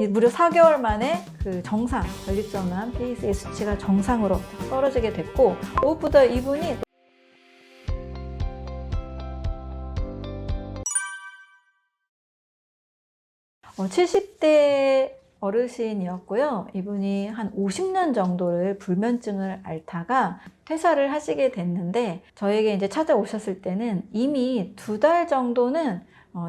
무려 4개월 만에 그 정상, 전립선암 PSA 수치가 정상으로 떨어지게 됐고, 무엇보다 이분이 70대 어르신이었고요. 이분이 한 50년 정도를 불면증을 앓다가 퇴사를 하시게 됐는데, 저에게 이제 찾아오셨을 때는 이미 2달 정도는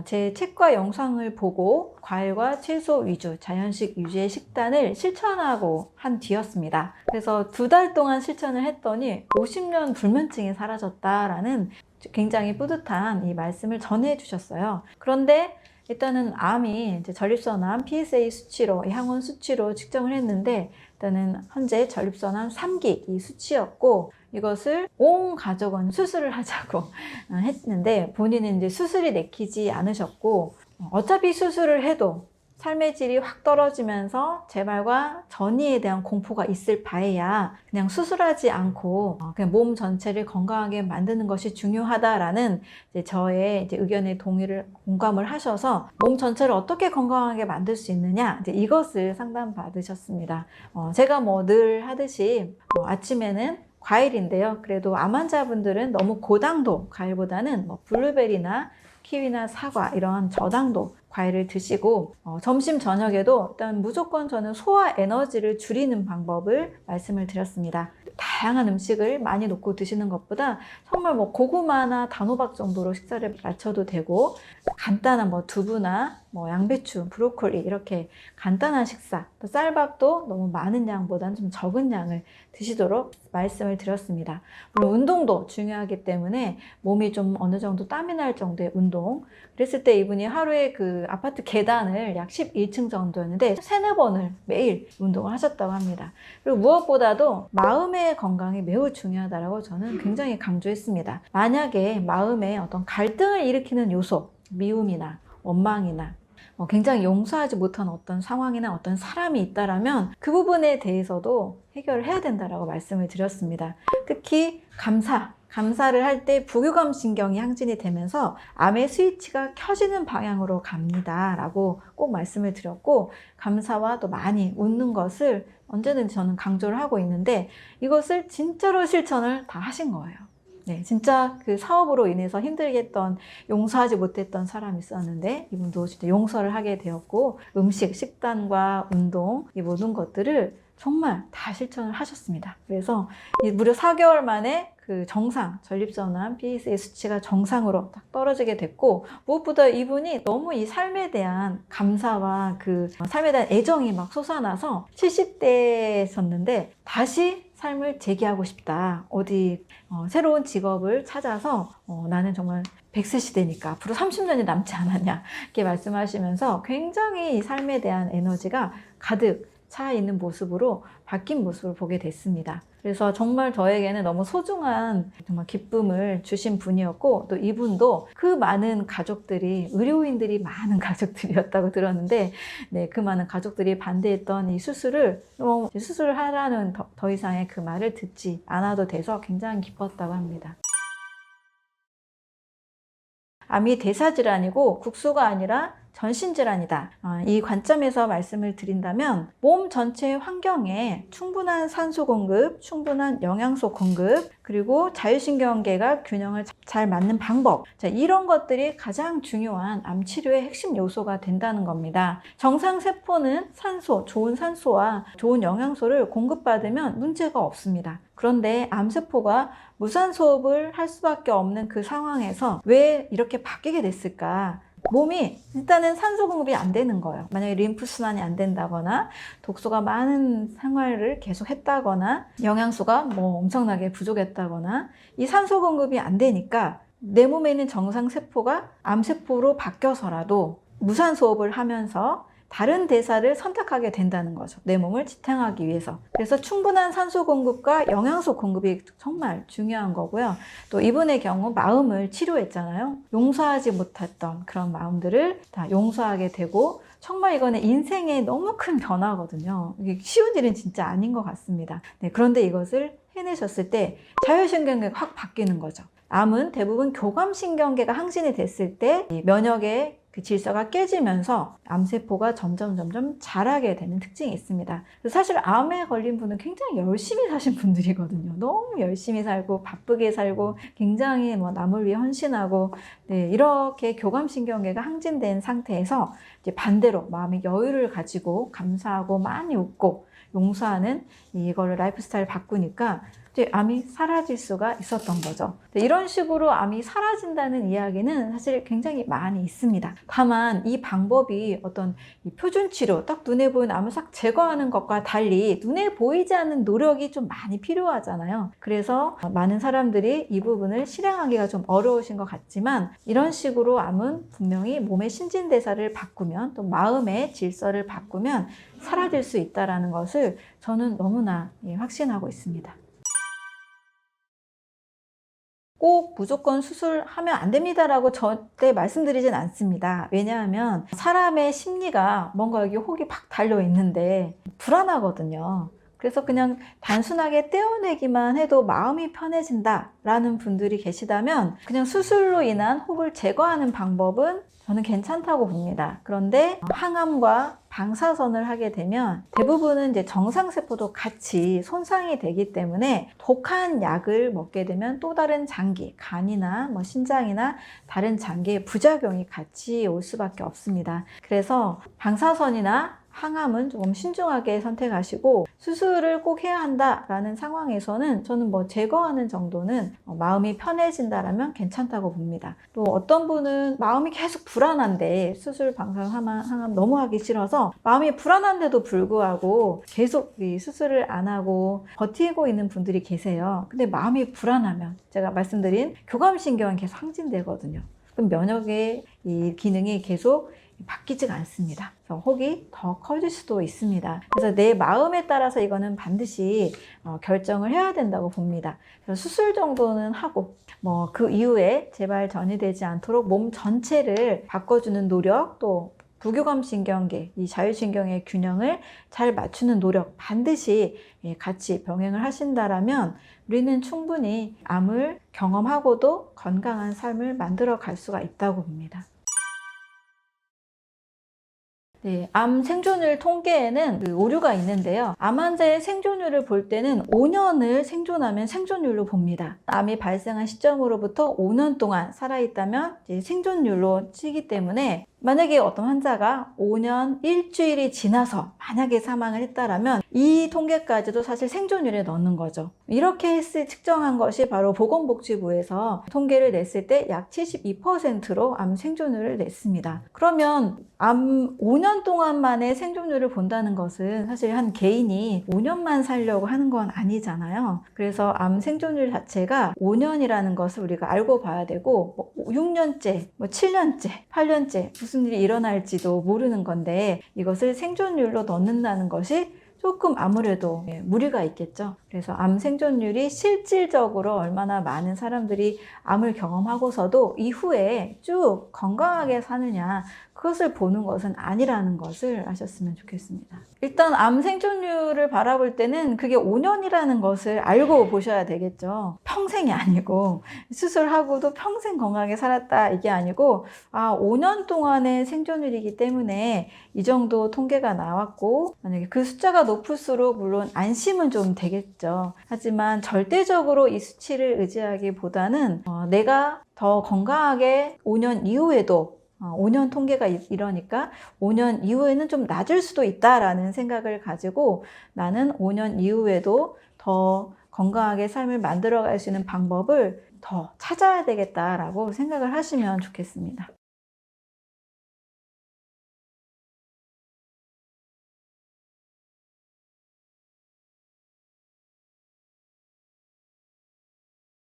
제 책과 영상을 보고 과일과 채소 위주, 자연식 위주의 식단을 실천하고 한 뒤였습니다. 그래서 2달 동안 실천을 했더니 50년 불면증이 사라졌다라는 굉장히 뿌듯한 이 말씀을 전해 주셨어요. 그런데 일단은 암이 이제 전립선암 PSA 수치로, 항원 수치로 측정을 했는데, 일단은 현재 전립선암 3기 이 수치였고, 이것을 온 가족은 수술을 하자고 했는데, 본인은 이제 수술이 내키지 않으셨고, 어차피 수술을 해도 삶의 질이 확 떨어지면서 재발과 전이에 대한 공포가 있을 바에야 그냥 수술하지 않고 그냥 몸 전체를 건강하게 만드는 것이 중요하다라는 이제 저의 이제 의견에 공감을 하셔서 몸 전체를 어떻게 건강하게 만들 수 있느냐, 이제 이것을 상담받으셨습니다. 제가 뭐 늘 하듯이 아침에는 과일인데요. 그래도 암 환자분들은 너무 고당도 과일보다는 뭐 블루베리나 키위나 사과 이런 저당도 과일을 드시고, 점심 저녁에도 일단 무조건 저는 소화 에너지를 줄이는 방법을 말씀을 드렸습니다. 다양한 음식을 많이 놓고 드시는 것보다 정말 뭐 고구마나 단호박 정도로 식사를 마쳐도 되고, 간단한 뭐 두부나 뭐 양배추, 브로콜리 이렇게 간단한 식사, 또 쌀밥도 너무 많은 양보다는 좀 적은 양을 드시도록 말씀을 드렸습니다. 물론 운동도 중요하기 때문에 몸이 좀 어느 정도 땀이 날 정도의 운동, 그랬을 때 이분이 하루에 그 아파트 계단을 약 11층 정도였는데 3-4번을 매일 운동을 하셨다고 합니다. 그리고 무엇보다도 마음의 건강이 매우 중요하다고 저는 굉장히 강조했습니다. 만약에 마음에 어떤 갈등을 일으키는 요소, 미움이나 원망이나 굉장히 용서하지 못한 어떤 상황이나 어떤 사람이 있다라면 그 부분에 대해서도 해결을 해야 된다라고 말씀을 드렸습니다. 특히 감사를 할 때 부교감 신경이 항진이 되면서 암의 스위치가 켜지는 방향으로 갑니다 라고 꼭 말씀을 드렸고, 감사와 또 많이 웃는 것을 언제든지 저는 강조를 하고 있는데, 이것을 진짜로 실천을 다 하신 거예요. 네, 진짜 그 사업으로 인해서 힘들게 했던, 용서하지 못했던 사람이 있었는데 이분도 진짜 용서를 하게 되었고, 음식, 식단과 운동 이 모든 것들을 정말 다 실천을 하셨습니다. 그래서 무려 4개월 만에 그 정상, 전립선암 PSA 수치가 정상으로 딱 떨어지게 됐고, 무엇보다 이분이 너무 이 삶에 대한 감사와 그 삶에 대한 애정이 막 솟아나서 70대였었는데 다시 삶을 재기하고 싶다. 어디 새로운 직업을 찾아서 나는 정말 100세 시대니까 앞으로 30년이 남지 않았냐 이렇게 말씀하시면서 굉장히 이 삶에 대한 에너지가 가득 차 있는 모습으로 바뀐 모습을 보게 됐습니다. 그래서 정말 저에게는 너무 소중한 정말 기쁨을 주신 분이었고, 또 이분도 그 많은 가족들이, 의료인들이 많은 가족들이었다고 들었는데, 네, 그 많은 가족들이 반대했던 이 수술을 하라는 더 이상의 그 말을 듣지 않아도 돼서 굉장히 기뻤다고 합니다. 암이 대사질환이고 국소가 아니라 전신질환이다. 이 관점에서 말씀을 드린다면, 몸 전체 환경에 충분한 산소 공급, 충분한 영양소 공급, 그리고 자율신경계가 균형을 잘 맞는 방법, 이런 것들이 가장 중요한 암 치료의 핵심 요소가 된다는 겁니다. 정상세포는 좋은 산소와 좋은 영양소를 공급받으면 문제가 없습니다. 그런데 암세포가 무산소흡을 할 수밖에 없는 그 상황에서 왜 이렇게 바뀌게 됐을까? 몸이 일단은 산소 공급이 안 되는 거예요. 만약에 림프순환이 안 된다거나 독소가 많은 생활을 계속 했다거나 영양소가 뭐 엄청나게 부족했다거나 이 산소 공급이 안 되니까 내 몸에 있는 정상세포가 암세포로 바뀌어서라도 무산소흡을 하면서 다른 대사를 선택하게 된다는 거죠. 내 몸을 지탱하기 위해서. 그래서 충분한 산소 공급과 영양소 공급이 정말 중요한 거고요. 또 이분의 경우 마음을 치료했잖아요. 용서하지 못했던 그런 마음들을 다 용서하게 되고, 정말 이거는 인생에 너무 큰 변화거든요. 이게 쉬운 일은 진짜 아닌 것 같습니다. 네, 그런데 이것을 해내셨을 때 자율신경계가 확 바뀌는 거죠. 암은 대부분 교감신경계가 항진이 됐을 때 면역의 그 질서가 깨지면서 암세포가 점점 자라게 되는 특징이 있습니다. 사실 암에 걸린 분은 굉장히 열심히 사신 분들이거든요. 너무 열심히 살고 바쁘게 살고 굉장히 뭐 남을 위해 헌신하고, 네, 이렇게 교감신경계가 항진된 상태에서 이제 반대로 마음의 여유를 가지고 감사하고 많이 웃고 용서하는 이거를 라이프 스타일 바꾸니까 이제 암이 사라질 수가 있었던 거죠. 이런 식으로 암이 사라진다는 이야기는 사실 굉장히 많이 있습니다. 다만 이 방법이 어떤 표준 치료, 딱 눈에 보이는 암을 싹 제거하는 것과 달리 눈에 보이지 않는 노력이 좀 많이 필요하잖아요. 그래서 많은 사람들이 이 부분을 실행하기가 좀 어려우신 것 같지만, 이런 식으로 암은 분명히 몸의 신진대사를 바꾸면, 또 마음의 질서를 바꾸면 사라질 수 있다는 것을 저는 너무나 확신하고 있습니다. 꼭 무조건 수술하면 안 됩니다라고 절대 말씀드리진 않습니다. 왜냐하면 사람의 심리가 뭔가 여기 혹이 팍 달려 있는데 불안하거든요. 그래서 그냥 단순하게 떼어내기만 해도 마음이 편해진다라는 분들이 계시다면 그냥 수술로 인한 혹을 제거하는 방법은 저는 괜찮다고 봅니다. 그런데 항암과 방사선을 하게 되면 대부분은 이제 정상세포도 같이 손상이 되기 때문에 독한 약을 먹게 되면 또 다른 장기, 간이나 뭐 신장이나 다른 장기의 부작용이 같이 올 수밖에 없습니다. 그래서 방사선이나 항암은 조금 신중하게 선택하시고, 수술을 꼭 해야 한다라는 상황에서는 저는 뭐 제거하는 정도는 마음이 편해진다라면 괜찮다고 봅니다. 또 어떤 분은 마음이 계속 불안한데 수술, 방사선, 항암 너무 하기 싫어서 마음이 불안한데도 불구하고 계속 이 수술을 안 하고 버티고 있는 분들이 계세요. 근데 마음이 불안하면 제가 말씀드린 교감신경은 계속 항진되거든요. 그럼 면역의 이 기능이 계속 바뀌지가 않습니다. 그래서 혹이 더 커질 수도 있습니다. 그래서 내 마음에 따라서 이거는 반드시 결정을 해야 된다고 봅니다. 그래서 수술 정도는 하고 뭐 그 이후에 재발 전이되지 않도록 몸 전체를 바꿔주는 노력, 또 부교감신경계, 이 자율신경의 균형을 잘 맞추는 노력 반드시 같이 병행을 하신다라면 우리는 충분히 암을 경험하고도 건강한 삶을 만들어 갈 수가 있다고 봅니다. 네, 암 생존율 통계에는 그 오류가 있는데요. 암 환자의 생존율을 볼 때는 5년을 생존하면 생존율로 봅니다. 암이 발생한 시점으로부터 5년 동안 살아있다면 이제 생존율로 치기 때문에, 만약에 어떤 환자가 5년 일주일이 지나서 만약에 사망을 했다라면 이 통계까지도 사실 생존율에 넣는 거죠. 이렇게 측정한 것이 바로 보건복지부에서 통계를 냈을 때 약 72%로 암 생존율을 냈습니다. 그러면 암 5년 동안 만에 생존율을 본다는 것은 사실 한 개인이 5년만 살려고 하는 건 아니잖아요. 그래서 암 생존율 자체가 5년이라는 것을 우리가 알고 봐야 되고, 뭐 6년째, 뭐 7년째, 8년째 무슨 일이 일어날지도 모르는 건데 이것을 생존율로 넣는다는 것이 조금 아무래도 무리가 있겠죠. 그래서 암 생존율이 실질적으로 얼마나 많은 사람들이 암을 경험하고서도 이후에 쭉 건강하게 사느냐, 그것을 보는 것은 아니라는 것을 아셨으면 좋겠습니다. 일단 암 생존율을 바라볼 때는 그게 5년이라는 것을 알고 보셔야 되겠죠. 평생이 아니고, 수술하고도 평생 건강하게 살았다 이게 아니고, 5년 동안의 생존율이기 때문에 이 정도 통계가 나왔고, 만약에 그 숫자가 높을수록 물론 안심은 좀 되겠죠. 하지만 절대적으로 이 수치를 의지하기보다는 내가 더 건강하게 5년 이후에도 5년 통계가 이러니까 5년 이후에는 좀 낮을 수도 있다라는 생각을 가지고 나는 5년 이후에도 더 건강하게 삶을 만들어갈 수 있는 방법을 더 찾아야 되겠다라고 생각을 하시면 좋겠습니다.